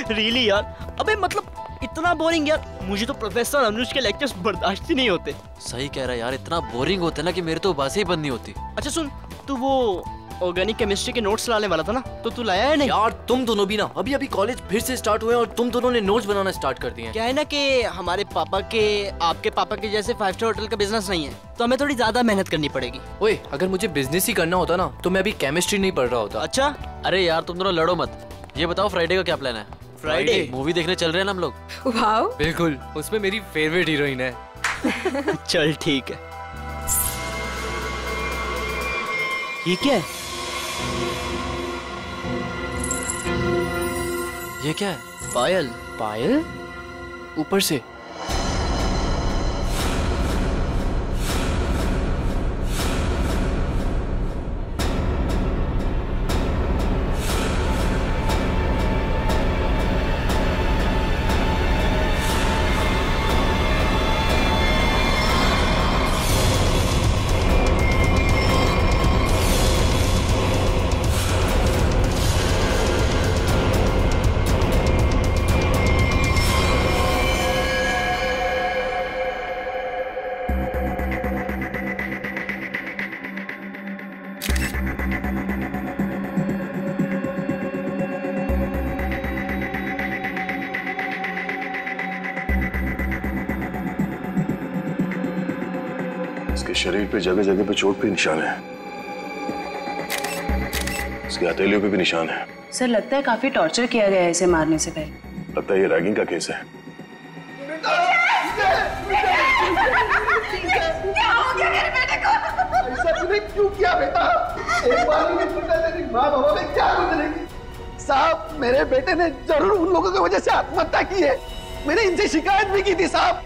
Really यार, अबे मतलब इतना बोरिंग यार, मुझे तो प्रोफेसर अनुज के लेक्चर्स बर्दाश्त ही नहीं होते। सही कह रहा है यार, इतना बोरिंग होता है ना कि मेरे तो बातें ही बंद नहीं होती। अच्छा सुन, तू वो ऑर्गेनिक केमिस्ट्री के नोट्स लाने वाला था ना, तो तू लाया है नहीं? यार तुम दोनों भी ना, अभी अभी कॉलेज फिर से स्टार्ट हुए और तुम दोनों ने नोट्स बनाना स्टार्ट कर दिए हैं। क्या है ना कि हमारे पापा के, आपके पापा के जैसे 5 स्टार होटल का बिजनेस नहीं है, तो हमें थोड़ी ज्यादा मेहनत करनी पड़ेगी। ओए, अगर मुझे बिजनेस ही करना होता ना तो मैं अभी केमिस्ट्री नहीं पढ़ रहा होता। अच्छा, अरे यार तुम दोनों लड़ो मत। ये बताओ फ्राइडे का क्या प्लान है? फ्राइडे मूवी देखने चल रहे हैं ना हम लोग। वाओ, बिल्कुल, उसमें मेरी फेवरेट हीरोइन है। चल ठीक है। ये क्या है? ये क्या है? पायल। पायल? ऊपर से? इसके शरीर पे जगह जगह पे चोट के निशान है, इसकी हथेलियों पे भी निशान है। सर लगता है काफी टॉर्चर किया गया है इसे मारने से पहले। लगता है ये रैगिंग का केस है। क्या हो गया मेरे बेटे को? ऐसा तूने क्यों किया बेटा? एक बार भी नहीं सोचा तेरी माँ बाबा में क्या गुजरेगी? साहब, मेरे बेटे ने जरूर उन लोगों की वजह से आत्महत्या की है। मैंने इनसे शिकायत भी की थी साहब।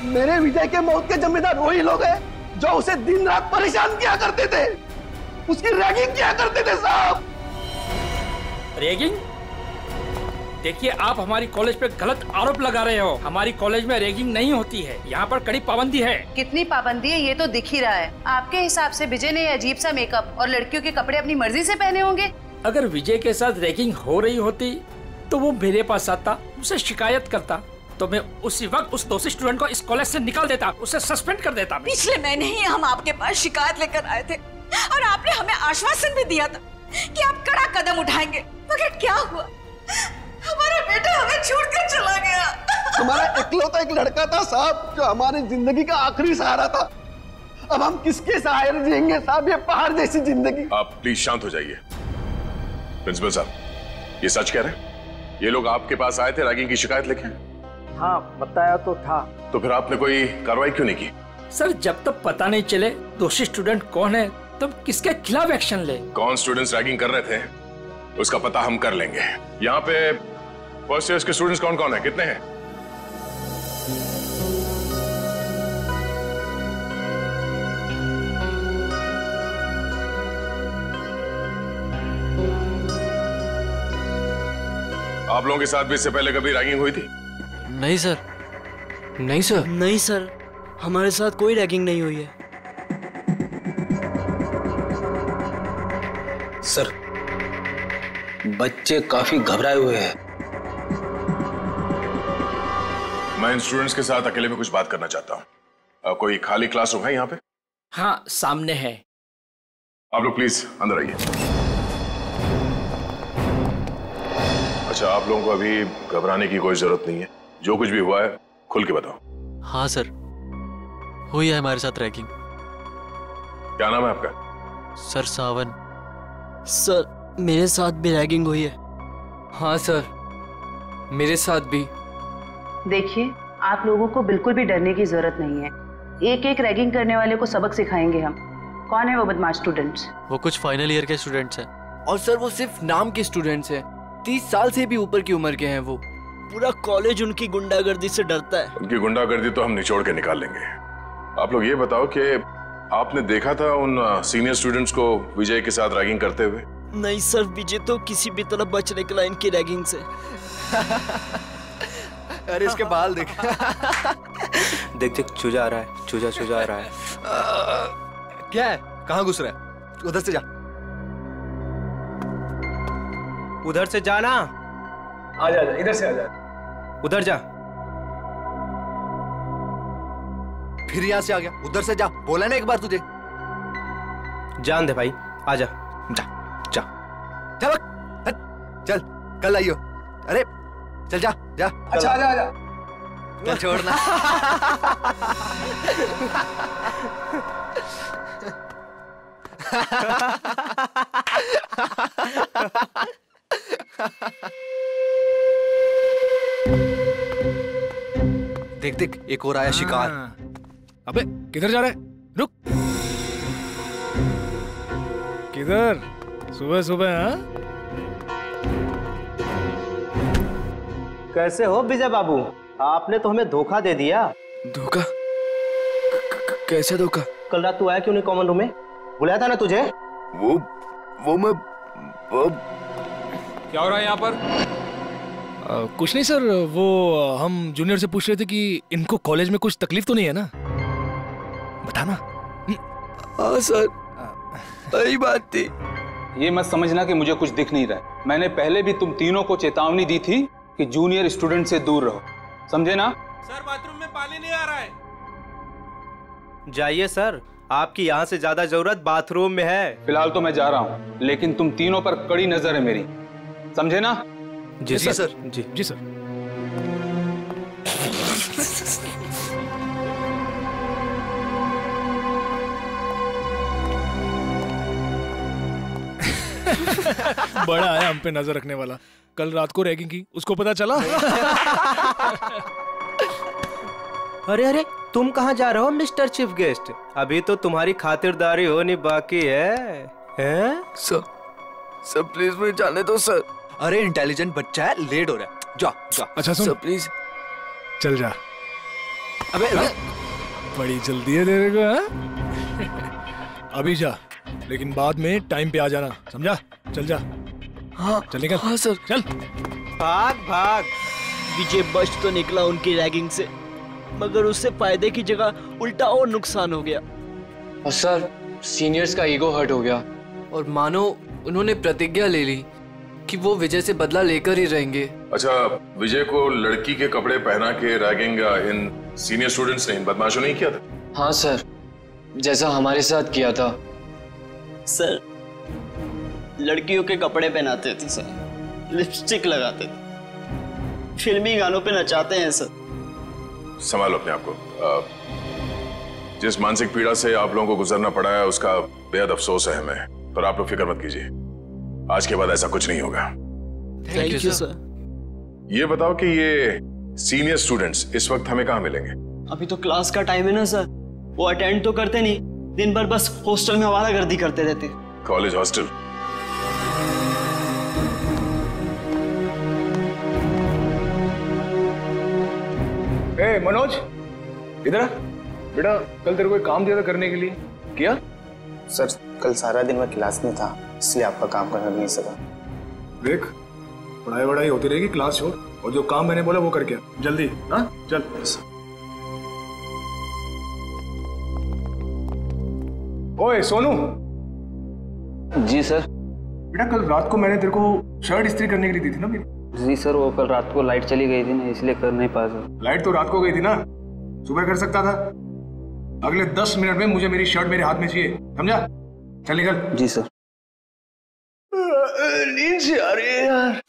मेरे विजय के मौत के जिम्मेदार वही लोग हैं जो उसे दिन रात परेशान किया करते थे, उसकी रैगिंग किया करते थे साहब। रैगिंग? देखिए, आप हमारी कॉलेज पे गलत आरोप लगा रहे हो। हमारी कॉलेज में रैगिंग नहीं होती है, यहाँ पर कड़ी पाबंदी है। कितनी पाबंदी है ये तो दिख ही रहा है। आपके हिसाब से विजय ने अजीब सा मेकअप और लड़कियों के कपड़े अपनी मर्जी से पहने होंगे। अगर विजय के साथ रैगिंग हो रही होती तो वो मेरे पास आता, मुझसे शिकायत करता, तो मैं उसी वक्त उस दोषी स्टूडेंट को इस कॉलेज से निकाल देता, उसे सस्पेंड कर देता। पिछले महीने ही हम आपके पास शिकायत लेकर आए थे और आपने हमें आश्वासन भी दिया था कि आप कड़ा कदम उठाएंगे, मगर क्या हुआ? हमारा बेटा हमें छोड़ कर चला गया। हमारा इकलौता एक लड़का था साहब जो हमारी जिंदगी का आखिरी सहारा था। अब हम किसके सहारे जिएंगे साहब, ये पहाड़ जैसी जिंदगी। आप प्लीज शांत हो जाइए। प्रिंसिपल साहब, ये सच कह रहे हैं? ये लोग आपके पास आए थे रैगिंग की शिकायत लेके? हाँ, बताया तो था। तो फिर आपने कोई कार्रवाई क्यों नहीं की? सर, जब तक पता नहीं चले दोषी स्टूडेंट कौन है तब किसके खिलाफ एक्शन ले। कौन स्टूडेंट्स रैगिंग कर रहे थे उसका पता हम कर लेंगे। यहाँ पे फर्स्ट ईयर के स्टूडेंट्स कौन कौन है, कितने हैं? आप लोगों के साथ भी इससे पहले कभी रैगिंग हुई थी? नहीं सर। नहीं सर। नहीं सर, हमारे साथ कोई रैगिंग नहीं हुई है। सर, बच्चे काफी घबराए हुए हैं। मैं इन स्टूडेंट्स के साथ अकेले में कुछ बात करना चाहता हूँ। कोई खाली क्लासरूम है यहाँ पे? हाँ, सामने है। आप लोग प्लीज अंदर आइए। अच्छा, आप लोगों को अभी घबराने की कोई जरूरत नहीं है। जो कुछ भी हुआ है खुल के बताओ। हाँ सर, हुई है हमारे साथ रैगिंग। क्या नाम है आपका? सर सावन। सर, मेरे साथ भी रैगिंग हुई है। हाँ सर, मेरे साथ भी। देखिए, आप लोगों को बिल्कुल भी डरने की जरूरत नहीं है। एक एक रैगिंग करने वाले को सबक सिखाएंगे हम। कौन है वो बदमाश स्टूडेंट्स? वो कुछ फाइनल ईयर के स्टूडेंट्स हैं। और सर वो सिर्फ नाम के स्टूडेंट्स हैं। 30 साल से भी ऊपर की उम्र के हैं वो। पूरा कॉलेज उनकी गुंडागर्दी से डरता है। उनकी गुंडागर्दी तो हम निचोड़ के निकाल लेंगे। आप लोग ये बताओ कि आपने देखा था उन सीनियर स्टूडेंट्स को विजय के साथ रैगिंग करते हुए? नहीं सर, विजय तो किसी भी तरह बच निकला इनकी रैगिंग से। अरे इसके बाल देख। देख देख, चूजा आ रहा है, चूजा चूजा आ रहा है। क्या है? कहाँ घुस रहा है? उधर से जा, उधर से जाना। आजा आजा, इधर से आजा। उधर जा। फिर यहाँ से आ गया, उधर से जा, बोला ना एक बार तुझे। जान दे भाई, आजा। जा जा चल चल, कल आइयो। अरे चल जा जा। अच्छा आजा आजा। कल छोड़ना। देख देख, एक और आया शिकार। अबे किधर जा रहा है? रुक। किधर? सुबह सुबह? हाँ? कैसे हो विजय बाबू? आपने तो हमें धोखा दे दिया। धोखा? कैसे धोखा? कल रात तू आया क्यों नहीं कॉमन रूम में? बुलाया था ना तुझे? वो मैं क्या हो रहा है यहाँ पर? कुछ नहीं सर, वो हम जूनियर से पूछ रहे थे कि इनको कॉलेज में कुछ तकलीफ तो नहीं है ना? बताना। हाँ सर, सही बात थी। ये मत समझना कि मुझे कुछ दिख नहीं रहा है। मैंने पहले भी तुम तीनों को चेतावनी दी थी कि जूनियर स्टूडेंट से दूर रहो, समझे ना? सर बाथरूम में पानी नहीं आ रहा है। जाइए सर, आपकी यहाँ से ज्यादा जरूरत बाथरूम में है। फिलहाल तो मैं जा रहा हूँ, लेकिन तुम तीनों पर कड़ी नजर है मेरी, समझे ना? जी सर। जी सर। बड़ा है हम पे नजर रखने वाला। कल रात को रैगिंग की, उसको पता चला? अरे अरे, तुम कहाँ जा रहे हो मिस्टर चीफ गेस्ट? अभी तो तुम्हारी खातिरदारी होनी बाकी है। हैं? सर प्लीज मुझे जाने दो सर। अरे इंटेलिजेंट बच्चा है, लेट हो रहा है। जा जा। अच्छा सुन, सर प्लीज चल जा। अबे बड़ी जल्दी है तेरे को, हाँ? अभी जा, लेकिन बाद में टाइम पे आ जाना, समझा? चल जा। हाँ चल निकल। हाँ सर। चल भाग भाग। विजय बच तो निकला उनकी रैगिंग से, मगर उससे फायदे की जगह उल्टा और नुकसान हो गया। और सर, सीनियर्स का ईगो हर्ट हो गया और मानो उन्होंने प्रतिज्ञा ले ली कि वो विजय से बदला लेकर ही रहेंगे। अच्छा, विजय को लड़की के कपड़े पहना के रैगिंग इन सीनियर स्टूडेंट्स ने, इन बदमाशों ने किया था? हाँ सर, जैसा हमारे साथ किया था। सर, लड़कियों के कपड़े पहनाते थे सर, लिपस्टिक लगाते थे, फिल्मी गानों पे नचाते हैं सर। संभालो अपने आप को। जिस मानसिक पीड़ा से आप लोगों को गुजरना पड़ा है उसका बेहद अफसोस है हमें, पर आप लोग फिक्र मत कीजिए, आज के बाद ऐसा कुछ नहीं होगा। Thank you sir. ये बताओ कि ये सीनियर स्टूडेंट्स इस वक्त हमें कहाँ मिलेंगे? अभी तो क्लास का टाइम है ना सर, वो अटेंड तो करते नहीं, दिन भर बस हॉस्टल में आवारागर्दी करते रहते। College hostel? ए मनोज, इधर आ। बेटा, कल तेरे को एक काम दिया था करने के लिए, किया? सर कल सारा दिन मैं क्लास में था, इसलिए आपका काम करना नहीं सका। देख, पढ़ाई वढ़ाई होती रहेगी, क्लास छोड़, और जो काम मैंने बोला वो करके जल्दी। हाँ चल। ओए सोनू। जी सर। बेटा, कल रात को मैंने तेरे को शर्ट इस्त्री करने के लिए दी थी ना मेरी? जी सर, वो कल रात को लाइट चली गई थी ना, इसलिए कर नहीं पाया सर। लाइट तो रात को गई थी ना, सुबह कर सकता था। अगले 10 मिनट में मुझे मेरी शर्ट मेरे हाथ में चाहिए, समझा? चल निकल। जी सर। नींद से आ रही है यार।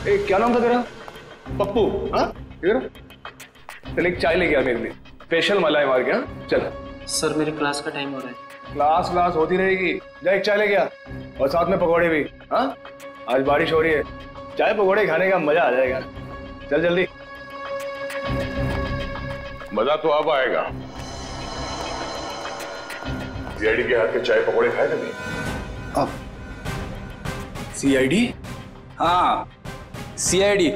ए, क्या नाम था तेरा? पप्पू? हाँ इधर चल, एक चाय लेके आ मेरे लिए, स्पेशल मलाई मार के। हाँ चल। सर मेरी क्लास का टाइम हो रहा है। क्लास होती रहेगी, जा एक चाय लेके आ, और साथ में पकौड़े भी। हाँ आज बारिश हो रही है, चाय पकौड़े खाने का मजा आ जाएगा। चल जल्दी। मजा तो अब आएगा। सीआईडी के हाथ के चाय पकौड़े खाए कभी? अब सीआईडी? हाँ सीआईडी।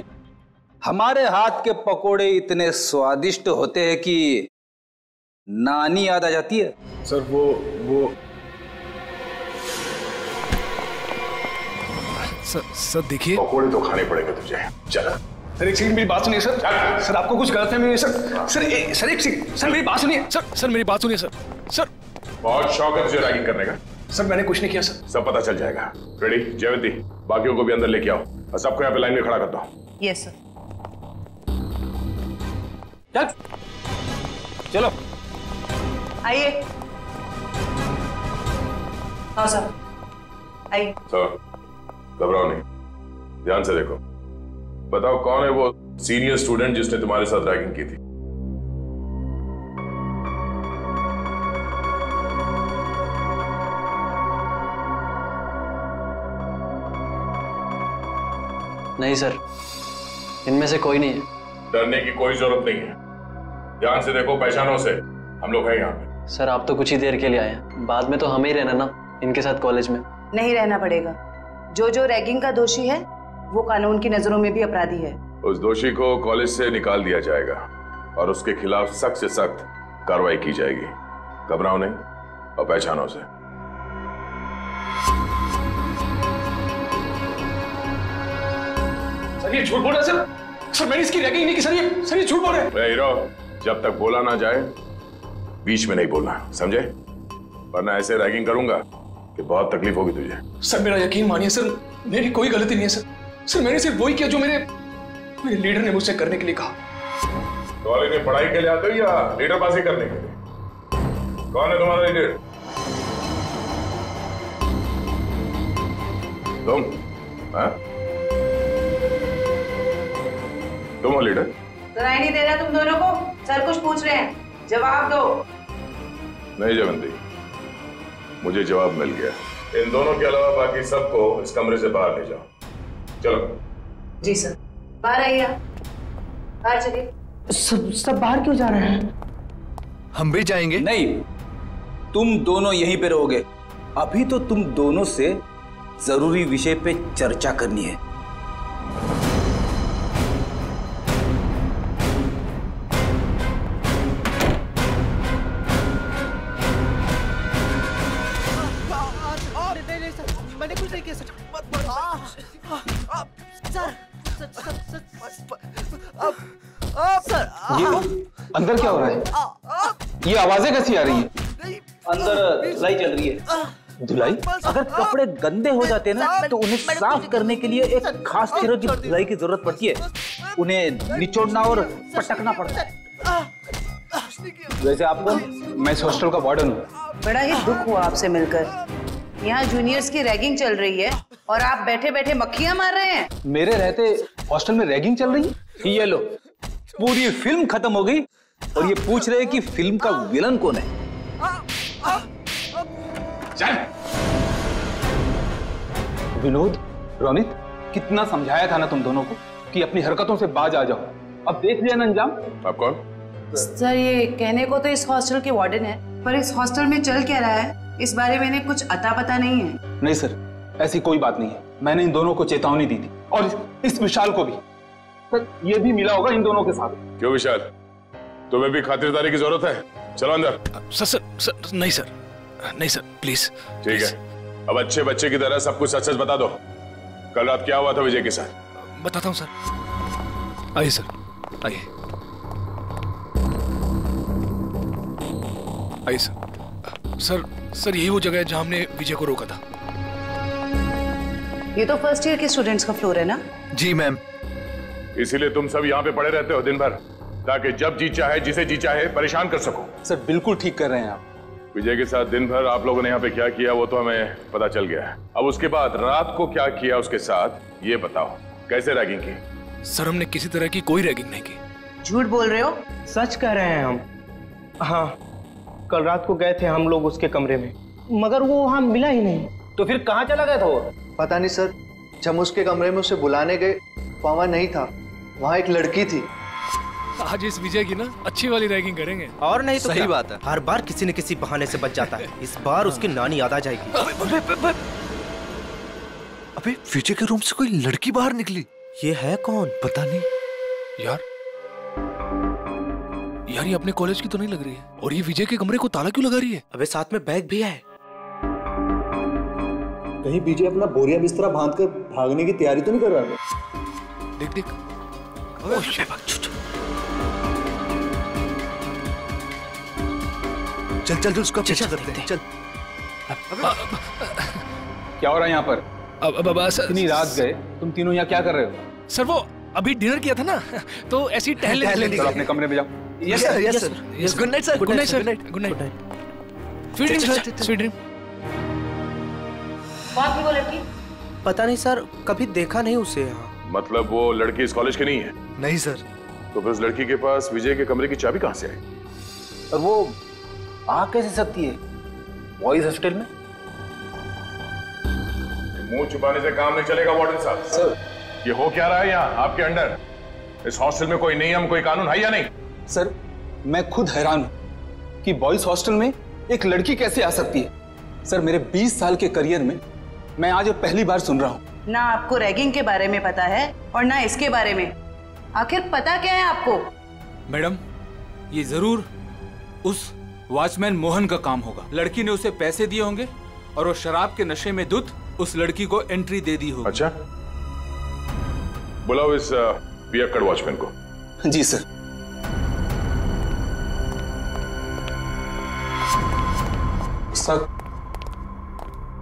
हमारे हाथ के पकोड़े इतने स्वादिष्ट होते हैं कि नानी याद आ जाती है। सर वो सर देखिए, पकोड़े तो खाने पड़ेंगे तुझे। चल। सर एक सेकंड मेरी बात सुनिए सर। सर आपको कुछ गलत है सर एक सेकंड, सर मेरी बात सुनिए सर। सर मेरी बात सुनिए सर। बहुत शौक है तुझे रैगिंग करने का? सर मैंने कुछ नहीं किया सर। सब पता चल जाएगा। रेडी जयवंती, बाकियों को भी अंदर लेके आओ और सबको यहाँ पे लाइन में खड़ा करता हूँ। Yes sir. चलो आइए। हाँ सर आइए। सर घबराओ नहीं, ध्यान से देखो। बताओ कौन है वो सीनियर स्टूडेंट जिसने तुम्हारे साथ रैगिंग की थी? नहीं सर, इनमें से कोई नहीं है। डरने की कोई जरूरत नहीं है, ध्यान से देखो, पहचानो से। हम लोग हैं यहाँ पे। सर आप तो कुछ ही देर के लिए आए हैं, बाद में तो हमें ही रहना ना इनके साथ कॉलेज में। नहीं रहना पड़ेगा। जो जो रैगिंग का दोषी है वो कानून की नजरों में भी अपराधी है। उस दोषी को कॉलेज से निकाल दिया जाएगा और उसके खिलाफ सख्त से सख्त कार्रवाई की जाएगी। घबराओ नहीं और पहचानो से। सर ये झूठ बोल रहा है सर। सर मैंने इसकी रैगिंग नहीं की सर। ये झूठ बोल रहे हैं। हीरो, जब तक बोला ना जाए बीच में नहीं बोलना, समझे? वरना ऐसे रैगिंग करूंगा कि बहुत तकलीफ होगी तुझे। सर मेरा यकीन मानिए सर, मेरी कोई गलती नहीं है सर। सर मैंने सिर्फ वही किया जो मेरे लीडर ने मुझसे करने के लिए कहा। कॉलेज में पढ़ाई के लिए आते हो या लीडरबाजी करने के लिए? कौन है तुम्हारा लीडर? तुम? हाँ? तुम हो लीडर? सुनाई नहीं दे रहा तुम दोनों को? सर कुछ पूछ रहे हैं, जवाब दो। नहीं जयवंती, मुझे जवाब मिल गया। इन दोनों के अलावा बाकी सबको इस कमरे से बाहर ले जाओ। चलो। जी सर। बाहर आइए। बाहर चलिए। सब बाहर क्यों जा रहे हैं? हम भी जाएंगे। नहीं, तुम दोनों यहीं पे रहोगे। अभी तो तुम दोनों से जरूरी विषय पे चर्चा करनी है। मैंने कुछ नहीं किया सर। ये अंदर क्या हो रहा है? ये आवाजें कैसी आ रही हैं? अंदर धुलाई चल रही है। धुलाई? अगर कपड़े गंदे हो जाते हैं ना तो उन्हें साफ करने के लिए एक खास तरह की धुलाई की जरूरत पड़ती है। उन्हें निचोड़ना और पटकना पड़ता है। वैसे आपको? मैं इस हॉस्टल का वार्डन हूँ। बड़ा ही दुख हुआ आपसे मिलकर। यहाँ जूनियर्स की रैगिंग चल रही है और आप बैठे बैठे मक्खियां मार रहे हैं। मेरे रहते हॉस्टल में रैगिंग चल रही है? ये लो, पूरी फिल्म खत्म हो गई और ये पूछ रहे हैं कि फिल्म का विलन कौन है। चल। विनोद, रोनित, कितना समझाया था ना तुम दोनों को कि अपनी हरकतों से बाज आ जाओ। अब देख लिया ना अंजाम। आप कौन? सर ये कहने को तो इस हॉस्टल के वार्डन है, पर इस हॉस्टल में चल क्या रहा है इस बारे में इन्हें कुछ अता पता नहीं है। नहीं सर, ऐसी कोई बात नहीं है। मैंने इन दोनों को चेतावनी दी थी और इस विशाल को भी। सर ये भी मिला होगा इन दोनों के साथ। क्यों विशाल, तुम्हें भी खातिरदारी की जरूरत है? चलो अंदर। सर नहीं सर, नहीं सर प्लीज। ठीक है, अब अच्छे बच्चे की तरह सब कुछ सच सच बता दो। कल रात क्या हुआ था विजय के साथ? बताता हूँ सर। आइए सर, आइए आइए सर। सर यही वो जगह है जहां हमने विजय को रोका था। ये तो फर्स्ट ईयर के स्टूडेंट्स का फ्लोर है ना? जी मैम। इसीलिए तुम सब यहाँ पे पड़े रहते हो दिन भर, ताकि जब जी चाहे जिसे जी चाहे परेशान कर सको। सर बिल्कुल ठीक कर रहे हैं आप। विजय के साथ दिन भर आप लोगों ने यहाँ पे क्या किया वो तो हमें पता चल गया है। अब उसके बाद रात को क्या किया उसके साथ ये बताओ। कैसे रैगिंग की? सर हमने किसी तरह की कोई रैगिंग नहीं की। झूठ बोल रहे हो? सच कह रहे हैं हम। हाँ, कल रात को गए थे हम लोग उसके कमरे में, मगर वो वहां मिला ही नहीं। तो फिर कहाँ चला गया था वो? पता नहीं सर, जब हम उसके कमरे में उसे बुलाने गए वहां नहीं था। वहां एक लड़की थी। आज इस विजय की ना अच्छी वाली रैगिंग करेंगे। और नहीं तो सही बात है। हर बार किसी न किसी बहाने से बच जाता है। इस बार उसकी नानी याद आ जाएगी। अबे विजय के रूम से कोई लड़की बाहर निकली। ये है कौन? पता नहीं यार ये अपने कॉलेज की तो नहीं लग रही है। और ये विजय के कमरे को ताला क्यों लगा रही है? अबे साथ में बैग भी है। कहीं विजय अपना बोरिया बिस्तरा बांधकर भागने की तैयारी तो नहीं कर रहा था? देख देख। चल उसका पीछा करते हैं। चल क्या हो रहा है यहाँ पर? इतनी रात गए, तुम तीनों यहाँ क्या कर रहे हो? सर वो अभी डिनर किया था ना, तो ऐसे ही टहलने। चलो अपने कमरे में जाओ। Yes sir, yes sir. Good night sir. Good night sir. Good night. Sweet dream sir, sweet dream. कौन थी वो लड़की? पता नहीं सर, कभी देखा नहीं उसे यहाँ। मतलब वो लड़की इस कॉलेज की नहीं है? नहीं सर। तो फिर उस लड़की के पास विजय के कमरे की चाबी कहाँ से आई? और वो आ कैसे सकती है बॉयज हॉस्टल में? मुंह छुपाने से काम नहीं चलेगा वार्डन साहब। सर ये हो क्या रहा है यहाँ आपके अंडर? इस हॉस्टल में कोई नियम कोई कानून है या नहीं? सर मैं खुद हैरान हूं कि बॉयज हॉस्टल में एक लड़की कैसे आ सकती है। सर मेरे 20 साल के करियर में मैं आज पहली बार सुन रहा हूं। ना आपको रैगिंग के बारे में पता है और ना इसके बारे में। आखिर पता क्या है आपको? मैडम, ये जरूर उस वॉचमैन मोहन का काम होगा। लड़की ने उसे पैसे दिए होंगे और वो शराब के नशे में धुत उस लड़की को एंट्री दे दी होगी। अच्छा, बुलाओ इस पियक्कड़ वॉचमैन को। जी सर। सर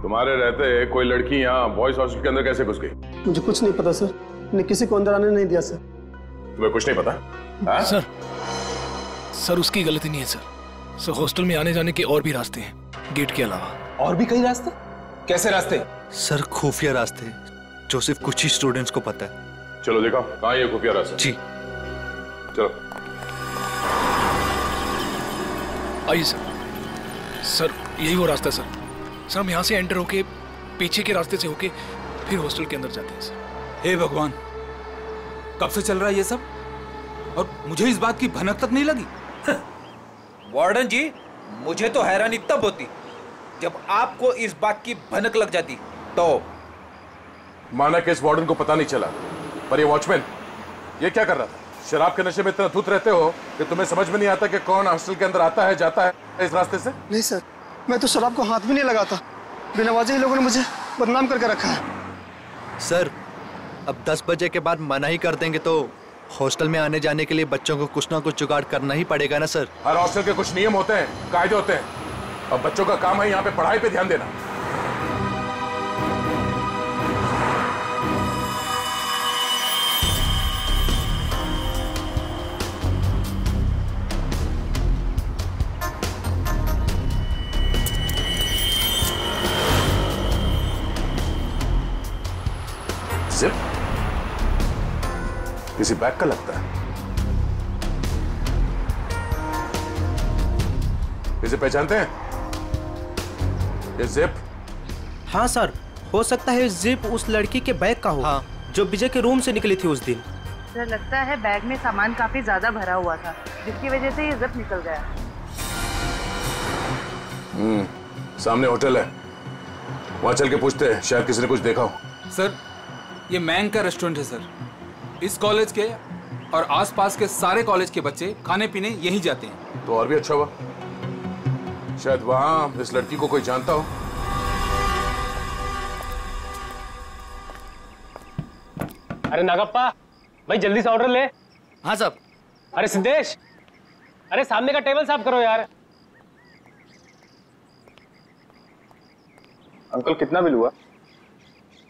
तुम्हारे रहते कोई लड़की यहाँ बॉयज हॉस्टल के अंदर कैसे घुस गई? मुझे कुछ नहीं पता सर, मैंने किसी को अंदर आने नहीं दिया सर। तुम्हें कुछ नहीं पता? हाँ? सर उसकी गलती नहीं है सर। सर हॉस्टल में आने जाने के और भी रास्ते हैं, गेट के अलावा। और भी कई रास्ते? कैसे रास्ते? सर खुफिया रास्ते जो सिर्फ कुछ ही स्टूडेंट्स को पता है। चलो दिखाओ कहाँ ये खुफिया रास्ता। जी चलो। आइए सर। सर यही वो रास्ता है सर। सर हम यहाँ से एंटर होके पीछे के रास्ते से होके फिर हॉस्टल के अंदर जाते हैं सर। हे भगवान, कब से चल रहा है ये सब और मुझे इस बात की भनक तक नहीं लगी। वार्डन जी, मुझे तो हैरानी तब होती जब आपको इस बात की भनक लग जाती। तो माना कि इस वार्डन को पता नहीं चला, पर ये वॉचमैन ये क्या कर रहा था? शराब के नशे में इतना धुत रहते हो कि तुम्हें समझ में नहीं आता कि कौन हॉस्टल के अंदर आता है जाता है इस रास्ते से? नहीं सर, मैं तो शराब को हाथ भी नहीं लगाता। बिना वजह ही लोगों ने मुझे बदनाम करके रखा है। सर अब 10 बजे के बाद मना ही कर देंगे तो हॉस्टल में आने जाने के लिए बच्चों को कुछ ना कुछ जुगाड़ करना ही पड़ेगा ना सर। हर हॉस्टल के कुछ नियम होते हैं, कायदे होते हैं, और बच्चों का काम है यहाँ पे पढ़ाई पे ध्यान देना। जिप किसी बैग का लगता है। इसे पहचानते हैं? ये जिप? हाँ सर, हो सकता है जिप उस लड़की के बैग का हो। हाँ। जो विजय के रूम से निकली थी उस दिन। सर लगता है बैग में सामान काफी ज्यादा भरा हुआ था, जिसकी वजह से ये जिप निकल गया। सामने होटल है, वहां चल के पूछते हैं, शायद किसी ने कुछ देखा हो। सर ये मैंग का रेस्टोरेंट है सर। इस कॉलेज के और आसपास के सारे कॉलेज के बच्चे खाने पीने यहीं जाते हैं। तो और भी अच्छा हुआ, शायद वहां इस लड़की को कोई जानता हो। अरे नागप्पा भाई जल्दी से ऑर्डर ले। हाँ साहब। अरे सिद्धेश, अरे सामने का टेबल साफ करो यार। अंकल कितना बिल हुआ?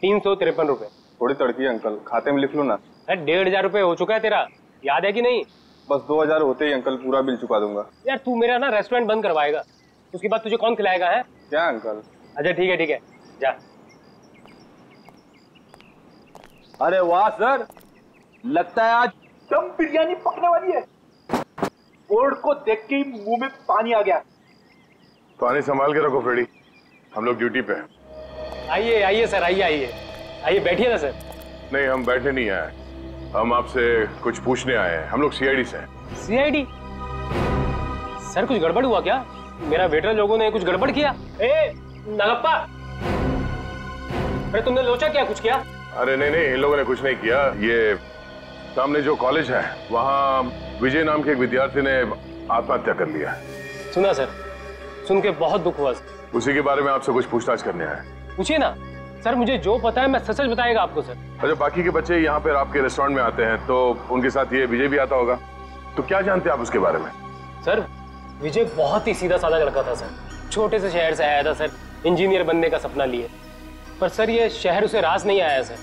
353 रुपए। थोड़ी तड़की है अंकल, खाते में लिख लो ना। अरे 1500 रुपए हो चुका है तेरा, याद है कि नहीं? बस 2000 होते ही अंकल पूरा बिल चुका दूंगा। यार तू मेरा ना रेस्टोरेंट बंद करवाएगा, उसके बाद तुझे कौन खिलाएगा है? क्या अंकल? अच्छा ठीक है जा। अरे वाह सर, लगता है आज दम बिरयानी पकने वाली है। बोर्ड को देख के ही मुंह में पानी आ गया। पानी संभाल के रखो फ्रेडी, हम लोग ड्यूटी पे हैं। आइए सर, आइए बैठिए ना सर। नहीं हम बैठने नहीं आए, हम आपसे कुछ पूछने आए हैं। हम लोग सीआईडी से हैं। सीआईडी? सर कुछ गड़बड़ हुआ क्या? मेरा वेटर लोगों ने कुछ गड़बड़ किया? ए नागप्पा, अरे तुमने लोचा क्या कुछ किया? अरे नहीं इन लोगों ने कुछ नहीं किया। ये सामने जो कॉलेज है वहाँ विजय नाम के एक विद्यार्थी ने आत्महत्या कर लिया। सुना सर, सुन के बहुत दुख हुआ। उसी के बारे में आपसे कुछ पूछताछ करने आए। पूछिए ना सर, मुझे जो पता है मैं सच बताएगा आपको सर। अच्छा बाकी के बच्चे यहाँ पे आपके रेस्टोरेंट में आते हैं तो उनके साथ ये विजय भी आता होगा, तो क्या जानते हैं आप उसके बारे में? सर विजय बहुत ही सीधा साधा लड़का था सर, छोटे से शहर से आया था सर, इंजीनियर बनने का सपना लिए। पर सर ये शहर उसे रास नहीं आया सर।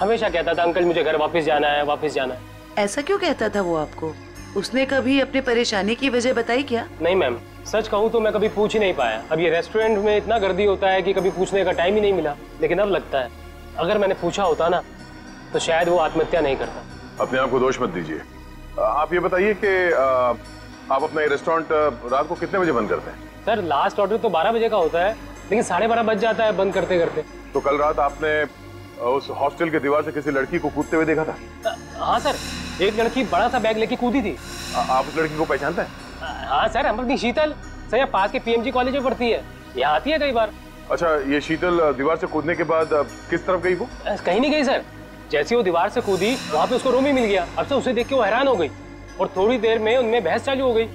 हमेशा कहता था अंकल मुझे घर वापस जाना है, वापस जाना है। ऐसा क्यों कहता था वो आपको? उसने कभी अपनी परेशानी की वजह बताई क्या? नहीं मैम, सच कहूँ तो मैं कभी पूछ ही नहीं पाया। अब ये रेस्टोरेंट में इतना गर्दी होता है कि कभी पूछने का टाइम ही नहीं मिला। लेकिन अब लगता है अगर मैंने पूछा होता ना तो शायद वो आत्महत्या नहीं करता। अपने आप को दोष मत दीजिए। आप ये बताइए कि आप अपना ये रेस्टोरेंट रात को कितने बजे बंद करते हैं? सर लास्ट ऑर्डर तो 12 बजे का होता है, लेकिन 12:30 बज जाता है बंद करते करते। तो कल रात आपने उस हॉस्टल के दीवार से किसी लड़की को कूदते हुए देखा था? हाँ सर, एक लड़की बड़ा सा बैग लेके कूदी थी। आप उस लड़की को पहचानते हैं? हाँ सर, हम अपनी शीतल सर पास के पीएमजी कॉलेज में पढ़ती है, यहाँ आती है कई बार। अच्छा, ये शीतल दीवार से कूदने के बाद किस तरफ गई वो? कहीं नहीं गई सर। जैसे वो दीवार से कूदी वहाँ पे उसको रूम ही मिल गया। अब से उसे देख के वो हैरान हो गई और थोड़ी देर में उनमें बहस चालू हो गई।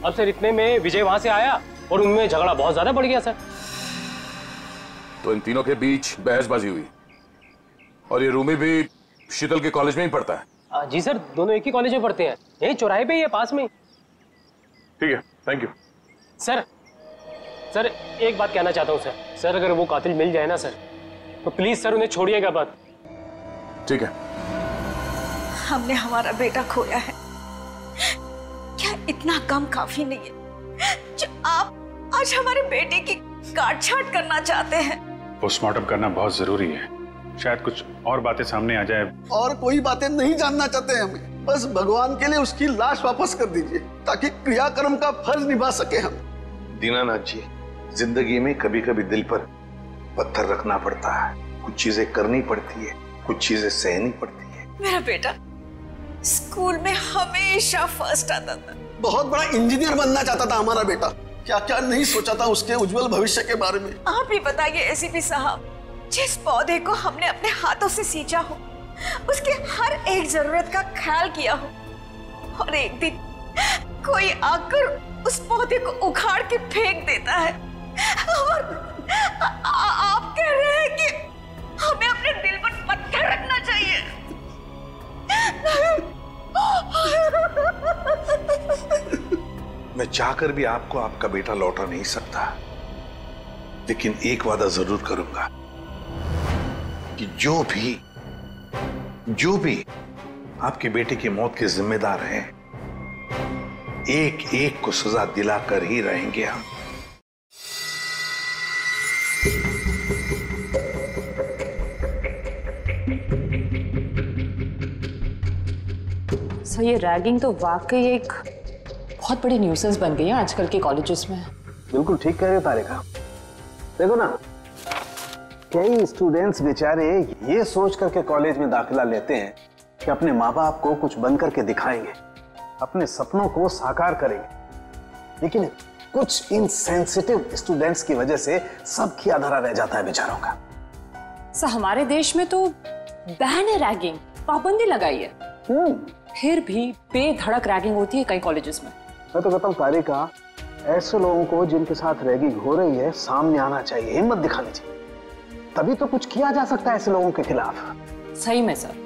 अब सर इतने में विजय वहाँ से आया और उनमें झगड़ा बहुत ज्यादा बढ़ गया सर। तो इन तीनों के बीच बहसबाजी हुई और ये रूमी भी शीतल के कॉलेज में ही पढ़ता है? जी सर, दोनों एक ही कॉलेज में पढ़ते हैं, यही चौराहे पे ही है पास में। ठीक है, थैंक यू। सर एक बात कहना चाहता हूँ सर, अगर वो कातिल मिल जाए ना सर तो प्लीज सर उन्हें छोड़िएगा मत। ठीक है। हमने हमारा बेटा खोया है, क्या इतना कम काफी नहीं है जो आप आज हमारे बेटे की काट छाट करना चाहते हैं? पोस्टमार्टम करना बहुत जरूरी है, शायद कुछ और बातें सामने आ जाए। और कोई बातें नहीं जानना चाहते हमें, बस भगवान के लिए उसकी लाश वापस कर दीजिए ताकि क्रियाकर्म का फर्ज निभा सके हम। दीनानाथ जी, जिंदगी में कभी कभी दिल पर पत्थर रखना पड़ता है, कुछ चीजें करनी पड़ती है, कुछ चीजें सहनी पड़ती है। मेरा बेटा स्कूल में हमेशा फर्स्ट आता था, बहुत बड़ा इंजीनियर बनना चाहता था हमारा बेटा। क्या क्या नहीं सोचा था उसके उज्जवल भविष्य के बारे में। आप ही बताइए एसीपी साहब, जिस पौधे को हमने अपने हाथों से सींचा हो, उसके हर एक जरूरत का ख्याल किया हो, और एक दिन कोई आकर उस पौधे को उखाड़ के फेंक देता है, और आप कह रहे हैं कि हमें अपने दिल पर पत्थर रखना चाहिए। मैं चाहकर भी आपको आपका बेटा लौटा नहीं सकता, लेकिन एक वादा जरूर करूंगा कि जो भी आपके बेटे की मौत के जिम्मेदार हैं, एक एक को सजा दिलाकर ही रहेंगे हम। सर ये रैगिंग तो वाकई एक बहुत बड़ी न्यूसेंस बन गई है आजकल के कॉलेजेस में। बिल्कुल ठीक कह रहे हो तारिका। देखो ना, कई स्टूडेंट्स बेचारे ये सोच करके कॉलेज में दाखिला लेते हैं कि अपने माँ बाप को कुछ बन करके दिखाएंगे, अपने सपनों को साकार करेंगे, लेकिन कुछ इनसेंसिटिव स्टूडेंट्स की वजह से सब किया धरा रह जाता है बेचारों का। सर हमारे देश में तो बैन है रैगिंग, पाबंदी लगाई है, फिर भी बेधड़क रैगिंग होती है कई कॉलेजेस में। मैं तो कहता हूँ तारिका, ऐसे लोगों को जिनके साथ रैगिंग हो रही है सामने आना चाहिए, हिम्मत दिखानी चाहिए, तभी तो कुछ किया जा सकता है ऐसे लोगों के खिलाफ। सही में सर।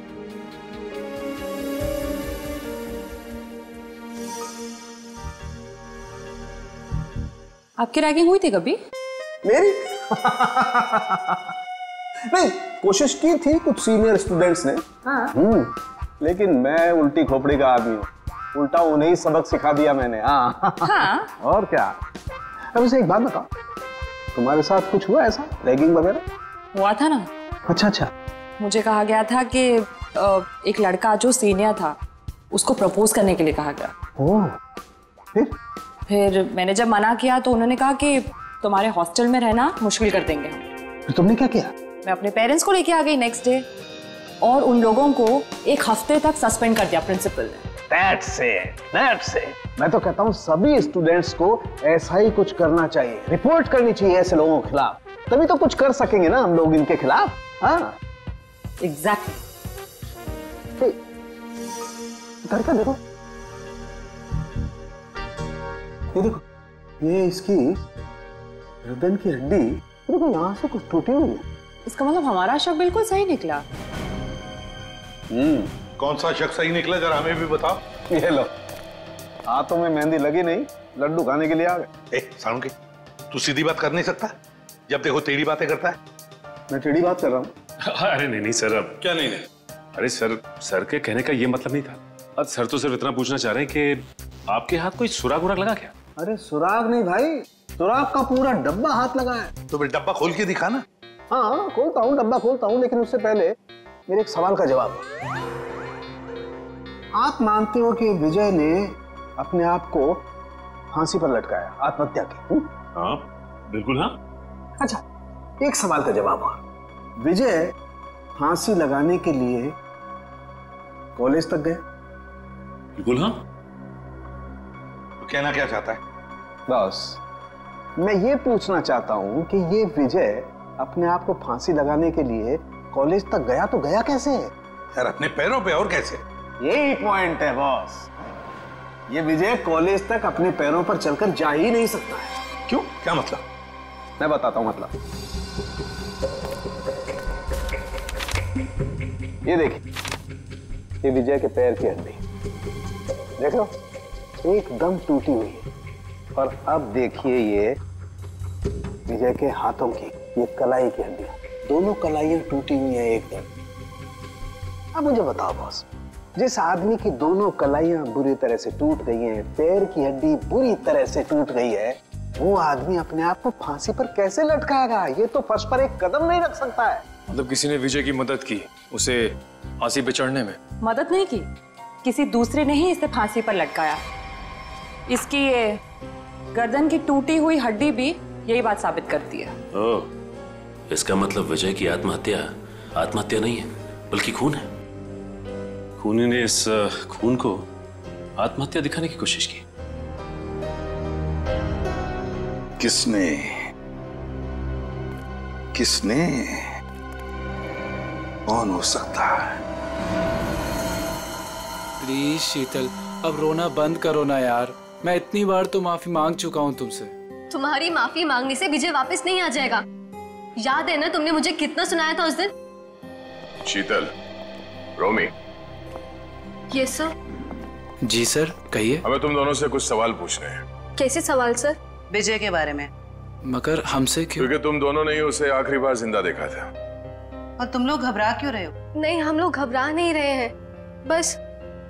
आपकी रैगिंग हुई थी कभी? मेरी? नहीं, कोशिश की थी कुछ सीनियर स्टूडेंट्स ने। हाँ। लेकिन मैं उल्टी खोपड़ी का आदमी हूँ, उल्टा उन्हें सबक सिखा दिया मैंने। हाँ। और क्या। अब इसे एक बात बताओ, तुम्हारे साथ कुछ हुआ ऐसा रैगिंग वगैरह? हुआ था ना। अच्छा। मुझे कहा गया था कि एक लड़का जो सीनियर था उसको प्रपोज करने के लिए कहा गया। ओह, फिर मैंने जब मना किया तो उन्होंने कहा कि तुम्हारे हॉस्टल में रहना मुश्किल कर देंगे हम। फिर तुमने क्या किया? मैं अपने पेरेंट्स को लेके आ गई नेक्स्ट डे, और उन लोगों को 1 हफ्ते तक सस्पेंड कर दिया प्रिंसिपल ने। That's it. मैं तो कहता हूँ सभी स्टूडेंट्स को ऐसा ही कुछ करना चाहिए, रिपोर्ट करनी चाहिए ऐसे लोगों के खिलाफ, तभी तो कुछ कर सकेंगे ना हम लोग इनके खिलाफ। हाँ, एग्जैक्टली। घर का देखो, ये देखो, ये इसकी गर्दन की हड्डी देखो, यहाँ से कुछ टूटी हुई है। इसका मतलब हमारा शक बिल्कुल सही निकला। कौन सा शक सही निकला, जरा हमें भी बताओ। ये लो, हाथों में मेहंदी लगी नहीं, लड्डू खाने के लिए आ गए। साणुके, तू सीधी बात कर नहीं सकता? जब देखो टेढ़ी बातें करता है। मैं टेढ़ी बात कर रहा हूँ? अरे नहीं नहीं सर, अब क्या नहीं? अरे सर के कहने का ये मतलब नहीं था। अब सर तो सिर्फ इतना पूछना चाह रहे हैं कि आपके हाथ कोई सुराग उराग लगा क्या? अरे सुराग नहीं भाई, सुराग का पूरा डब्बा हाथ लगा है। तो फिर डब्बा खोल के दिखा ना। हाँ खोलता हूँ, डब्बा खोलता हूँ, लेकिन उससे पहले मेरे एक सवाल का जवाब। आप मानते हो कि विजय ने अपने आप को फांसी पर लटकाया, आत्महत्या की? हाँ बिल्कुल। हाँ अच्छा, एक सवाल का जवाब और, विजय फांसी लगाने के लिए कॉलेज तक गए? बिल्कुल। हाँ। तो कहना क्या चाहता है? बस मैं ये पूछना चाहता हूं कि ये विजय अपने आप को फांसी लगाने के लिए कॉलेज तक गया तो गया कैसे? यार अपने पैरों पे, और कैसे? यही पॉइंट है बॉस। ये विजय कॉलेज तक अपने पैरों पर चलकर जा ही नहीं सकता है। क्यों? क्या मतलब? मैं बताता हूं मतलब। ये देखिए, ये विजय के पैर की हड्डी देख लो, एकदम टूटी हुई है। और अब देखिए ये विजय के हाथों की, ये कलाई की हड्डियां, दोनों कलाइयां टूटी हुई हैं एकदम। अब मुझे बताओ बॉस, जिस आदमी की दोनों कलाइयां बुरी तरह से टूट गई हैं, पैर की हड्डी बुरी तरह से टूट गई है, वो आदमी अपने आप को फांसी पर कैसे लटकाएगा? ये तो फर्श पर एक कदम नहीं रख सकता है। मतलब किसी ने विजय की मदद की उसे फांसी पे चढ़ने में? मदद नहीं की, किसी दूसरे ने ही इसे फांसी पर लटकाया। इसकी ये गर्दन की टूटी हुई हड्डी भी यही बात साबित करती है। ओह, इसका मतलब विजय की आत्महत्या नहीं है बल्कि खून है। खूनी ने इस खून को आत्महत्या दिखाने की कोशिश की। किसने कौन हो सकता है? प्लीज शीतल, अब रोना बंद करो ना यार। मैं इतनी बार तो माफी मांग चुका हूँ तुमसे। तुम्हारी माफी मांगने से विजय वापस नहीं आ जाएगा। याद है ना तुमने मुझे कितना सुनाया था उस दिन? शीतल, रोमी। Yes sir. जी सर, कहिए। हमें तुम दोनों से कुछ सवाल पूछने हैं। कैसे सवाल सर? विजय के बारे में। मगर हमसे क्यों? क्योंकि तुम दोनों ने ही उसे आखिरी बार जिंदा देखा था। और तुम लोग घबरा क्यों रहे हो? नहीं, हम लोग घबरा नहीं रहे हैं, बस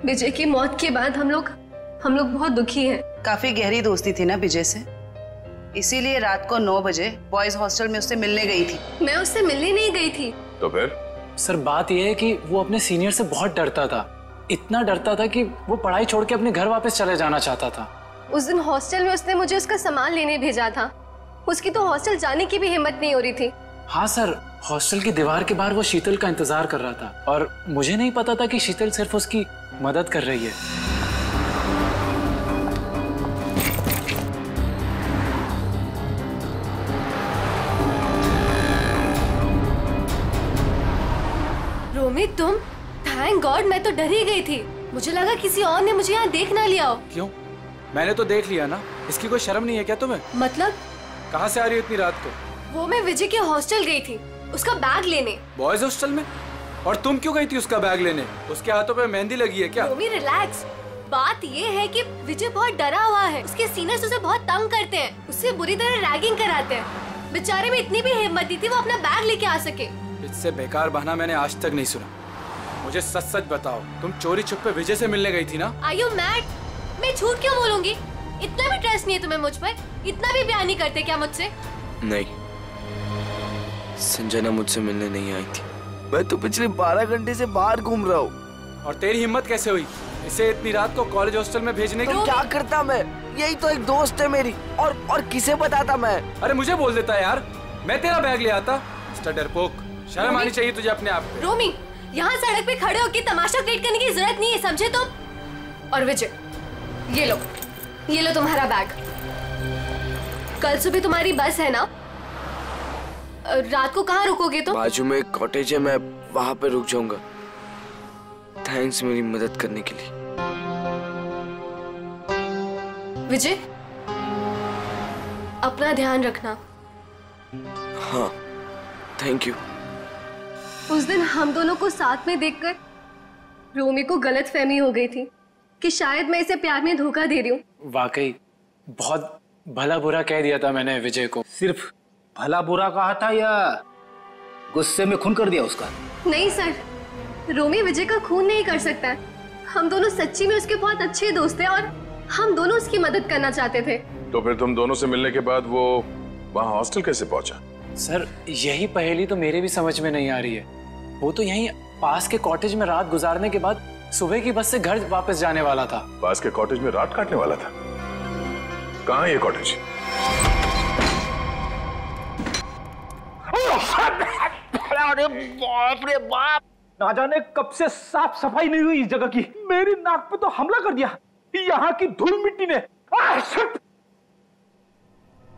विजय की मौत के बाद हम लोग बहुत दुखी हैं। काफी गहरी दोस्ती थी ना विजय से, इसीलिए रात को 9 बजे बॉयज हॉस्टल में उससे मिलने गई थी। मैं उससे मिलने नहीं गई थी। तो फिर? सर बात यह है कि वो अपने सीनियर से बहुत डरता था, इतना डरता था कि वो पढ़ाई छोड़ के अपने घर वापस चले जाना चाहता था। उस दिन हॉस्टल में उसने मुझे उसका सामान लेने भेजा था। उसकी तो हॉस्टल जाने की भी हिम्मत नहीं हो रही थी। हाँ सर, हॉस्टल की दीवार के बाहर वो शीतल का इंतजार कर रहा था और मुझे नहीं पता था कि शीतल सिर्फ उसकी मदद कर रही है। रोमी, तुम? थैंक गॉड, मैं तो डर ही गई थी। मुझे लगा किसी और ने मुझे यहाँ देख ना लिया हो। क्यों? मैंने तो देख लिया ना। इसकी कोई शर्म नहीं है क्या तुम्हें? मतलब? कहाँ से आ रही हो इतनी रात को? वो मैं विजय के हॉस्टल गई थी, उसका बैग लेने। बॉयज हॉस्टल में? और तुम क्यों गई थी उसका बैग लेने? उसके हाथों पे मेहंदी लगी है क्या? रोमी रिलैक्स। बात ये है कि विजय बहुत डरा हुआ है। उसके सीनियर्स उसे बहुत तंग करते हैं, उससे बुरी तरह रैगिंग कराते हैं। बेचारे में इतनी भी हिम्मत नहीं थी वो अपना बैग लेके आ सके। इससे बेकार बहाना मैंने आज तक नहीं सुना। मुझे सच सच बताओ, तुम चोरी छुपे विजय से मिलने गई थी ना? Are you mad? मैं झूठ क्यों बोलूंगी? इतना भी ट्रस्ट नहीं है तुम्हें मुझ पर? इतना भी प्यार नहीं करते क्या मुझसे? नहीं, संजना मुझसे मिलने नहीं आई थी। मैं तो पिछले 12 घंटे से बाहर घूम रहा हूँ। और तेरी हिम्मत कैसे हुई इसे इतनी रात को कॉलेज हॉस्टल में भेजने की? तो क्या करता मैं? यही तो एक दोस्त है मेरी। और किसे बताता मैं? अरे मुझे बोल देता यार, मैं तेरा बैग ले आता। मिस्टर डरपोक, शर्म आनी चाहिए तुझे अपने आप पे। रोमी, यहाँ सड़क पे खड़े होकर तमाशा क्रिएट करने की जरूरत नहीं है, समझे तुम? और विजय, ये लो तुम्हारा बैग। कल सुबह तुम्हारी बस है ना? रात को कहाँ रुकोगे तुम? बाजू में एक कॉटेज है, मैं वहाँ पे रुक जाऊंगा। थैंक्स मेरी मदद करने के लिए। विजय, अपना ध्यान रखना। हाँ, थैंक यू। उस दिन हम दोनों को साथ में देखकर रोमी को गलतफहमी हो गई थी कि शायद मैं इसे प्यार में धोखा दे रही हूँ। वाकई बहुत भला बुरा कह दिया था मैंने विजय को। सिर्फ भला बुरा कहा था या गुस्से में खून कर दिया उसका? नहीं सर, रोमी विजय का खून नहीं कर सकता है। हम दोनों सच्ची में उसके बहुत अच्छे दोस्त हैं और हम दोनों उसकी मदद करना चाहते थे। तो फिर तुम दोनों से मिलने के बाद वो वहाँ हॉस्टल कैसे पहुंचा? सर यही पहेली तो मेरे भी समझ में नहीं आ रही है। वो तो यहीं पास के कॉटेज में रात गुजारने के बाद सुबह की बस से घर वापस जाने वाला था। पास के कॉटेज में रात काटने वाला था? कहाँ है ये कॉटेज? अरे बाप रे बाप, ना जाने कब से साफ सफाई नहीं हुई इस जगह की। मेरी नाक पे तो हमला कर दिया यहाँ की धूल मिट्टी ने।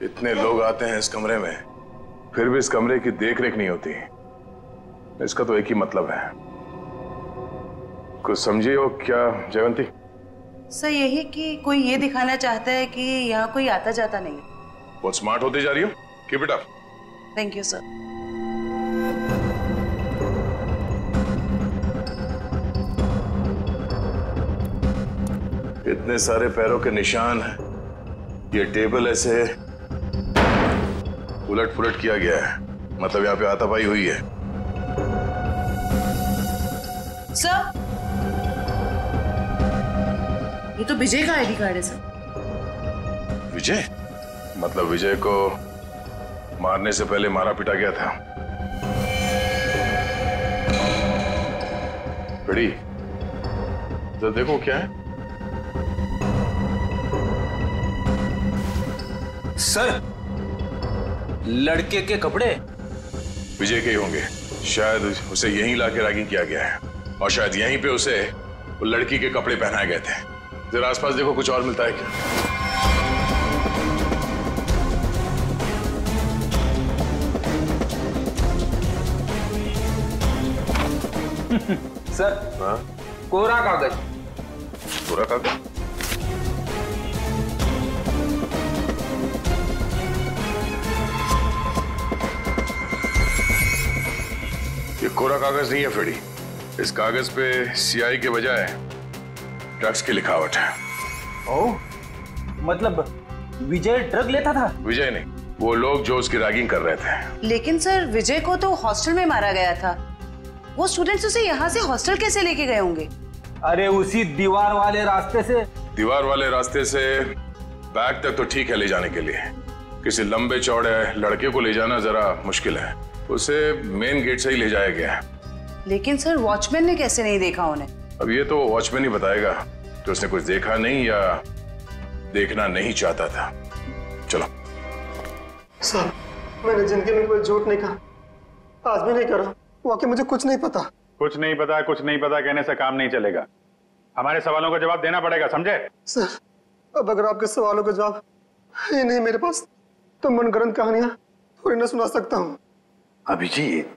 इतने लोग आते हैं इस कमरे में, फिर भी इस कमरे की देखरेख नहीं होती। इसका तो एक ही मतलब है। कुछ समझिए हो क्या जयवंती? सर यही कि कोई ये दिखाना चाहता है कि यहाँ कोई आता जाता नहीं। बहुत स्मार्ट होती जा रही हो। Keep it up. Thank you sir. इतने सारे पैरों के निशान हैं। ये टेबल ऐसे उलट पुलट किया गया है, मतलब यहाँ पे हाथापाई हुई है। सर ये तो विजय का आईडी कार्ड है सर। विजय? मतलब विजय को मारने से पहले मारा पीटा गया था। बड़ी तो देखो क्या है। सर लड़के के कपड़े विजय के ही होंगे। शायद उसे यहीं लाके रैगिंग किया गया है और शायद यहीं पे उसे वो लड़की के कपड़े पहनाए गए थे। जरा आसपास देखो, कुछ और मिलता है क्या? सर हाँ? कोरा कागज। कोरा कागज? ये कोरा कागज नहीं है फेडी। इस कागज पे सीआई के बजाय ड्रग्स की लिखावट है। ओह, मतलब विजय ड्रग लेता था? विजय नहीं, वो लोग जो उसकी रैगिंग कर रहे थे। लेकिन सर विजय को तो हॉस्टल में मारा गया था। वो स्टूडेंट्स उसे यहाँ से हॉस्टल कैसे लेके गए होंगे? अरे उसी दीवार वाले रास्ते से। दीवार वाले रास्ते से बैग तक तो ठीक है ले जाने के लिए, किसी लंबे चौड़े लड़के को ले जाना जरा मुश्किल है। उसे मेन गेट से ही ले जाया गया है। लेकिन सर वॉचमैन ने कैसे नहीं देखा उन्हें? अब ये तो वॉचमैन ही बताएगा कि उसने कुछ देखा नहीं या देखना नहीं चाहता था। चलो। सर मैंने जिंदगी में कोई झूठ नहीं कहा, आज भी नहीं करा। वाकई मुझे कुछ नहीं पता। कुछ नहीं पता कहने से काम नहीं चलेगा। हमारे सवालों का जवाब देना पड़ेगा, समझे? सर अब अगर आपके सवालों का जवाब है नहीं मेरे पास, तो मनगढ़ंत कहानियां थोड़ी ना सुना सकता हूँ। अभिजीत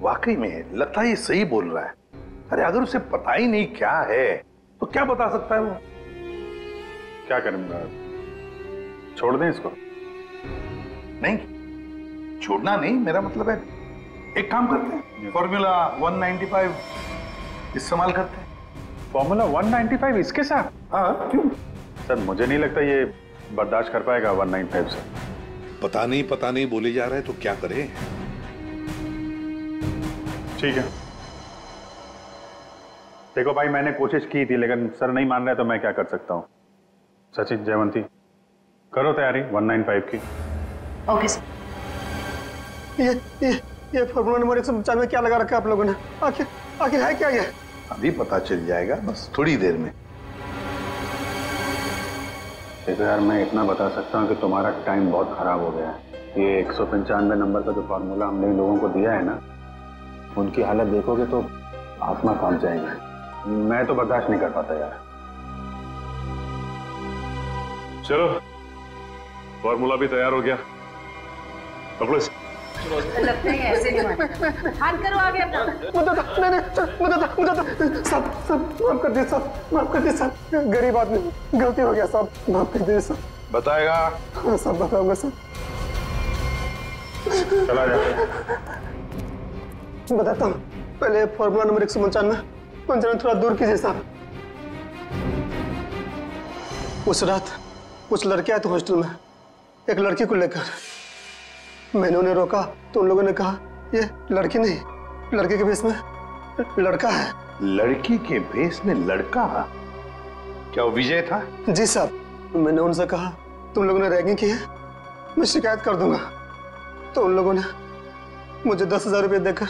वाकई में लगता है ये सही बोल रहा है। अरे अगर उसे पता ही नहीं क्या है तो क्या बता सकता है वो? क्या करूंगा? छोड़ दें इसको? नहीं, छोड़ना नहीं, मेरा मतलब है एक काम करते हैं, फॉर्मूला 195 इस्तेमाल करते हैं। फॉर्मूला 195 इसके साथ? हाँ क्यों? सर मुझे नहीं लगता ये बर्दाश्त कर पाएगा 195 से। पता नहीं बोले जा रहा है तो क्या करें? ठीक है, देखो भाई मैंने कोशिश की थी लेकिन सर नहीं मान रहे तो मैं क्या कर सकता हूँ। सचिन, जयवंती करो तैयारी 195 की। Okay sir. ये फॉर्मूला नंबर 195 में क्या लगा रखा है आप लोगों ने? आखिर है क्या ये? अभी पता चल जाएगा, बस थोड़ी देर में। देखो यार, मैं इतना बता सकता हूँ कि तुम्हारा टाइम बहुत खराब हो गया है। ये 195 नंबर का जो फार्मूला हमने लोगों को दिया है ना, उनकी हालत देखोगे तो आत्मा कांप जाएगी। मैं तो बर्दाश्त नहीं कर पाता यार। चलो फॉर्मूला भी तैयार हो गया, पकड़ो इसे। लगता है ऐसे नहीं मानता। हाथ करो आगे अपना। सब माफ कर दे साहब, माफ कर दे साहब। गरीब आदमी, गलती हो गया साहब, माफ कर दे साहब। बताएगा? हाँ साहब बताऊंगा साहब। चला जा। बताता हूँ, पहले फॉर्मूला नंबर 195 पंजन थोड़ा दूर कीजिए साहब। उस रात कुछ लड़के आए थे हॉस्टल में, एक लड़की को लेकर। मैंने उन्हें रोका तो उन लोगों ने कहा ये लड़की नहीं, लड़के के भेष में लड़का है। लड़की के भेष में लड़का? क्या वो विजय था? जी साहब। मैंने उनसे कहा तुम लोगों ने रैगिंग की है, मैं शिकायत कर दूंगा। तो उन लोगों ने मुझे 10,000 रुपये देकर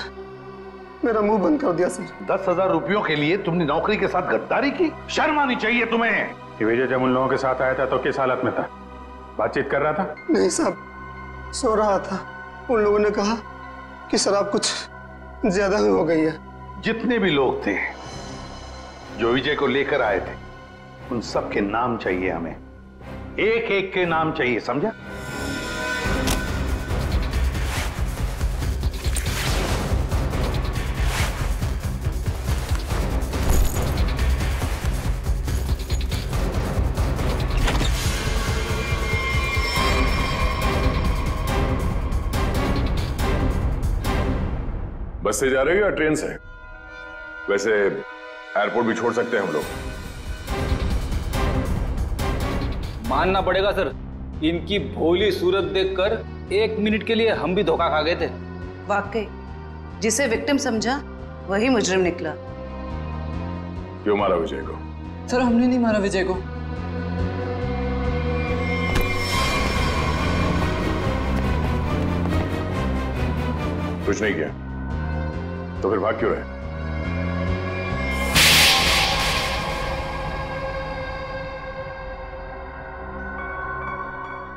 मेरा मुंह बंद कर दिया सर। 10,000 रुपयों के लिए तुमने नौकरी के साथ गद्दारी की? शर्म आनी चाहिए तुम्हें। कि विजय जब उन लोगों के साथ आया था तो किस हालत में था? बातचीत कर रहा था? नहीं साहब, सो रहा था। उन लोगों ने कहा कि शराब कुछ ज्यादा हो गई है। जितने भी लोग थे जो विजय को लेकर आए थे, उन सब के नाम चाहिए हमें, एक एक के नाम चाहिए, समझा? बस से जा रहे हो या ट्रेन से? वैसे एयरपोर्ट भी छोड़ सकते हैं हम लोग। मानना पड़ेगा सर, इनकी भोली सूरत देखकर 1 मिनट के लिए हम भी धोखा खा गए थे। वाकई जिसे विक्टिम समझा वही मुजरिम निकला। क्यों मारा विजय को? सर हमने नहीं मारा विजय को। कुछ नहीं किया तो फिर भाग क्यों रहे?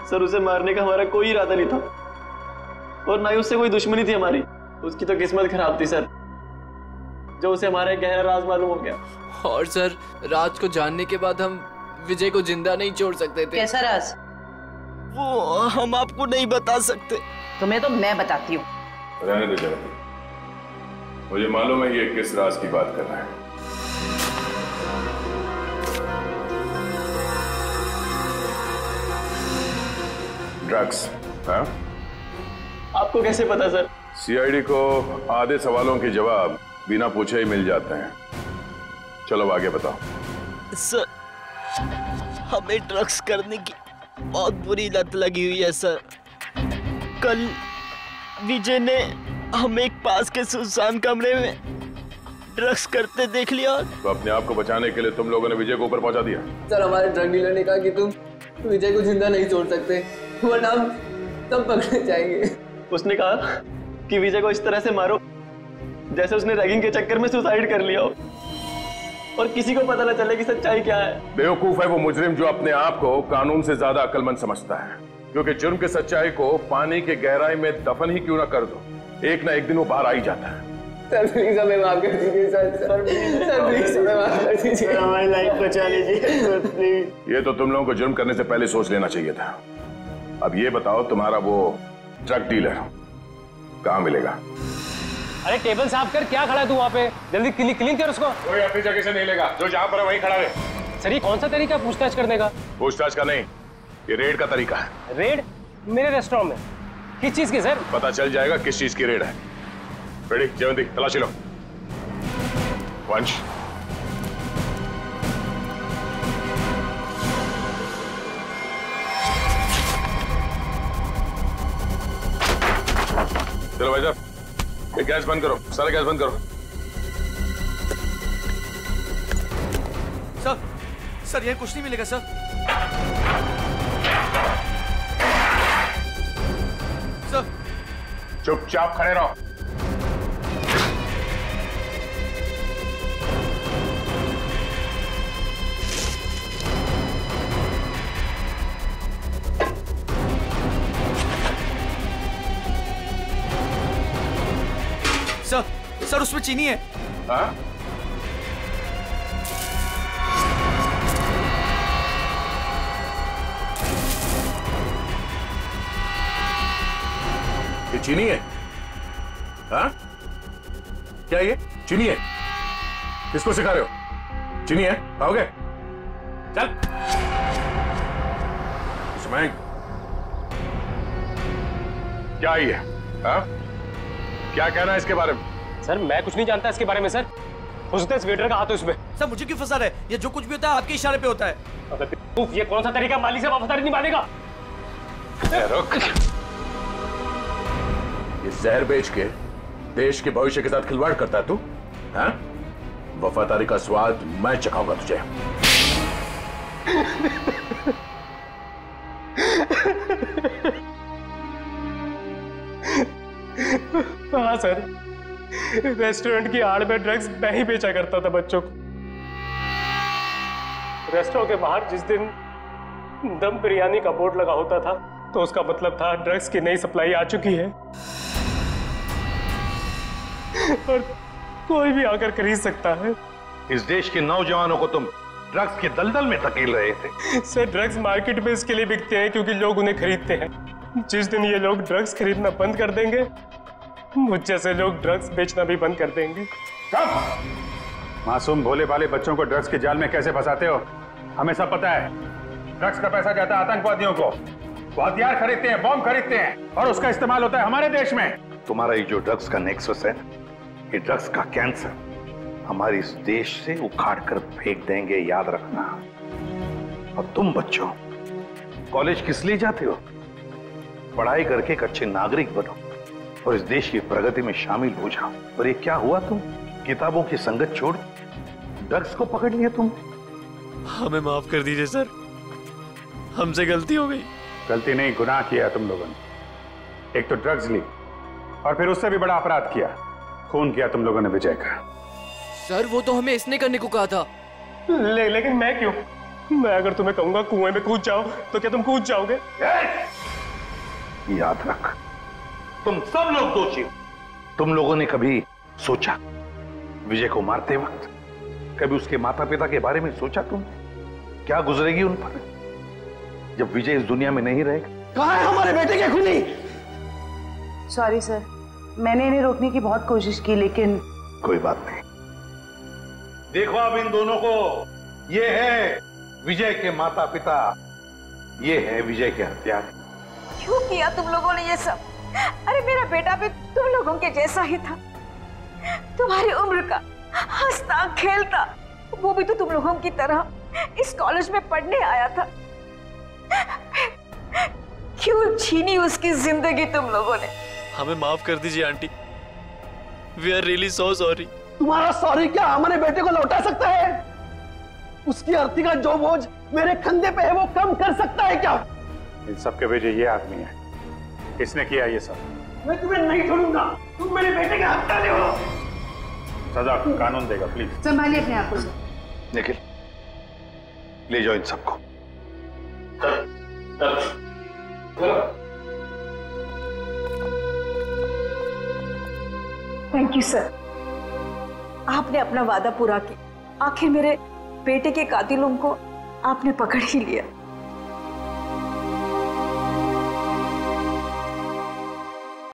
सर उसे मारने का हमारा कोई इरादा नहीं था और ना ही उससे कोई दुश्मनी थी हमारी। उसकी तो किस्मत खराब थी सर, जो उसे हमारा गहरा राज मालूम हो गया। और सर राज को जानने के बाद हम विजय को जिंदा नहीं छोड़ सकते थे। कैसा राज? वो हम आपको नहीं बता सकते। तुम्हें तो मैं बताती हूँ। रहने दो जरा, मुझे मालूम है ये किस राज की बात कर रहा है। ड्रग्स? हाँ? आपको कैसे पता सर? सीआईडी को आधे सवालों के जवाब बिना पूछे ही मिल जाते हैं। चलो आगे बताओ। सर हमें ड्रग्स करने की बहुत बुरी लत लगी हुई है सर। कल विजय ने हमें एक पास के सुनसान कमरे में ड्रग्स करते देख लिया। तो अपने आप को बचाने के लिए तुम लोगों ने विजय को ऊपर पहुंचा दिया? सर हमारे ड्रग डीलर ने कहा कि तुम विजय को जिंदा नहीं छोड़ सकते, वरना हम तब पकड़े जाएंगे। उसने कहा कि विजय को इस तरह से मारो जैसे उसने रैगिंग के चक्कर में सुसाइड कर लिया हो और किसी को पता न चले कि सच्चाई क्या है। बेवकूफ है वो मुजरिम जो अपने आप को कानून से ज्यादा अक्लमंद समझता है, क्योंकि जुर्म की सच्चाई को पानी के गहराई में दफन ही क्यों ना कर दो, एक ना एक दिन वो बाहर आ ही जाता है। सर प्लीज हमें माफ कर दीजिए सर प्लीज हमें माफ कर दीजिए, हमारी लाइफ बचा लीजिए प्लीज। ये तो तुम लोगों को जुर्म करने से पहले सोच लेना चाहिए था। अब ये बताओ तुम्हारा वो ड्रग डीलर कहाँ मिलेगा? अरे टेबल साफ कर, क्या खड़ा है तू वहाँ पे? जल्दी क्लीन कर उसको। कोई अपनी जगह से नहीं लेगा, जो जहाँ पर है वहीं खड़ा रहे। सर ये कौन सा तरीका पूछताछ करने का? पूछताछ का नहीं, ये रेड का तरीका है। रेड? मेरे रेस्टोरेंट में? किस चीज की सर? पता चल जाएगा किस चीज की रेड है। रेडी जयवंती, तलाशी लो। वंश चलो भाई साहब, ये गैस बंद करो, सारा गैस बंद करो। सर यहाँ कुछ नहीं मिलेगा सर। सर चुपचाप खड़े रहो। सर उसमें चीनी है। हाँ? ये चीनी है? हाँ? क्या ये चीनी है? किसको सिखा रहे हो? चीनी है? खाओगे? चल। इसमें क्या ये? हाँ? क्या कहना है इसके बारे में? सर मैं कुछ नहीं जानता इसके बारे में सर। हो सकता है इस वेटर का हाथ हो इसमें। सर मुझे क्यों फंसा रहे? ये जो कुछ भी होता है आपके इशारे पे होता है। ये कौन सा तरीका मालिक से वफादारी निभाने का? रुक। इस जहर बेच के देश के भविष्य के साथ खिलवाड़ करता है तू? हाँ? वफादारी का स्वाद मैं चखाऊंगा तुझे। हाँ सर, रेस्टोरेंट की आड़ में ड्रग्स मैं ही बेचा करता था बच्चों को। रेस्टोरेंट के बाहर जिस दिन दम बिरयानी का बोर्ड लगा होता था तो उसका मतलब था ड्रग्स की नई सप्लाई आ चुकी है और कोई भी आकर खरीद सकता है। इस देश के नौजवानों को तुम ड्रग्स के दलदल में धकेल रहे थे। सर, ड्रग्स मार्केट में इसके लिए बिकते हैं क्योंकि लोग उन्हें खरीदते हैं। जिस दिन ये लोग ड्रग्स खरीदना बंद कर देंगे, मुझ जैसे लोग ड्रग्स बेचना भी बंद कर देंगे। मासूम भोले भाले बच्चों को ड्रग्स के जाल में कैसे फंसाते हो? हमें सब पता है। ड्रग्स का पैसा जाता है आतंकवादियों को, वो हथियार खरीदते हैं, बॉम्ब खरीदते हैं और उसका इस्तेमाल होता है हमारे देश में। तुम्हारा ये जो ड्रग्स का नेक्सस है, ये ड्रग्स का कैंसर हमारे इस देश से उखाड़ कर फेंक देंगे, याद रखना। और तुम बच्चों कॉलेज किस लिए जाते हो? पढ़ाई करके एक अच्छे नागरिक बनो और इस देश की प्रगति में शामिल हो जाओ। और ये क्या हुआ, तुम किताबों की संगत छोड़ ड्रग्स को पकड़ लिया तुम। हमें माफ कर दीजिए सर, हमसे गलती हो गई। गलती नहीं, गुनाह किया तुम लोगों ने। एक तो ड्रग्स ली और फिर उससे भी बड़ा अपराध किया, खून किया तुम लोगों ने विजय का। सर, वो तो हमें इसने करने को कहा था। लेकिन मैं क्यों? मैं अगर तुम्हें कहूंगा कुएं में कूद जाओ तो क्या तुम कूद जाओगे? याद रख, तुम सब लोग दोषी हो। तुम लोगों ने कभी सोचा विजय को मारते वक्त, कभी उसके माता पिता के बारे में सोचा तुम क्या गुजरेगी उन पर जब विजय इस दुनिया में नहीं रहेगा? कहाँ है हमारे बेटे के खूनी? सॉरी सर, मैंने इन्हें रोकने की बहुत कोशिश की लेकिन कोई बात नहीं। देखो अब इन दोनों को, ये है विजय के माता पिता, ये है विजय के हत्यारे। क्यों किया तुम लोगों ने ये सब? अरे मेरा बेटा भी तुम लोगों के जैसा ही था, तुम्हारी उम्र का, हंसता खेलता। वो भी तो तुम लोगों की तरह इस कॉलेज में पढ़ने आया था। क्यों छीनी उसकी जिंदगी तुम लोगों ने? हमें माफ कर दीजिए aunty, we are really so sorry. तुम्हारा सॉरी क्या हमारे बेटे को लौटा सकता है? उसकी अर्थी का जो बोझ मेरे कंधे पे है वो कम कर सकता है क्या? इन सब के वजह ये आदमी है, इसने किया ये सब। मैं तुम्हें नहीं छोड़ूंगा, तुम मेरे बेटे के हत्यारे हो। सजा कानून देगा, प्लीज संभालिए अपने आप को। निखिल, ले जाओ इन सबको। थैंक यू सर, आपने अपना वादा पूरा किया। आखिर मेरे बेटे के कातिलों को आपने पकड़ ही लिया।